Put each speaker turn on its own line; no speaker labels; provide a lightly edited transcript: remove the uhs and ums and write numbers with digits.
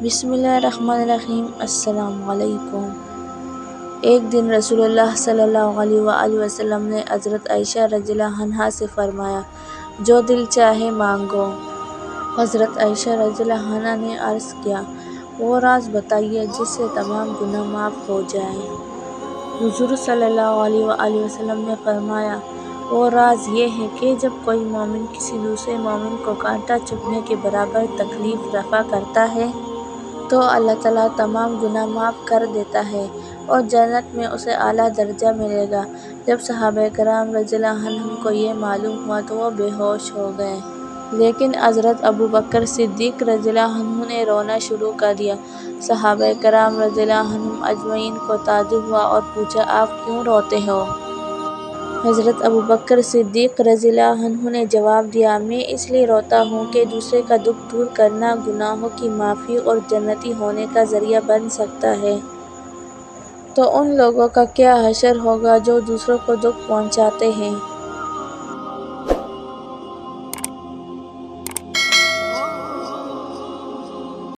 بسم اللہ الرحمن الرحیم۔ السلام علیکم۔ ایک دن رسول اللہ صلی اللہ علیہ وآلہ وسلم نے حضرت عائشہ رضی اللہ عنہا سے فرمایا، جو دل چاہے مانگو۔ حضرت عائشہ رضی اللہ عنہا نے عرض کیا، وہ راز بتائیے جس سے تمام گناہ معاف ہو جائیں۔ حضور صلی اللہ علیہ وآلہ وسلم نے فرمایا، وہ راز یہ ہے کہ جب کوئی مومن کسی دوسرے مومن کو کانٹا چبھنے کے برابر تکلیف رفع کرتا ہے تو اللہ تعالیٰ تمام گناہ معاف کر دیتا ہے اور جنت میں اسے اعلیٰ درجہ ملے گا۔ جب صحابہ کرام رضی اللہ عنہم کو یہ معلوم ہوا تو وہ بے ہوش ہو گئے۔ لیکن حضرت ابوبکر صدیق رضی اللہ عنہ نے رونا شروع کر دیا۔ صحابہ کرام رضی اللہ عنہم اجمعین کو تعجب ہوا اور پوچھا، آپ کیوں روتے ہو؟ حضرت ابوبکر صدیق رضی اللہ عنہ نے جواب دیا، میں اس لیے روتا ہوں کہ دوسرے کا دکھ دور کرنا گناہوں کی معافی اور جنتی ہونے کا ذریعہ بن سکتا ہے۔ تو ان لوگوں کا کیا حشر ہوگا جو دوسروں کو دکھ پہنچاتے ہیں۔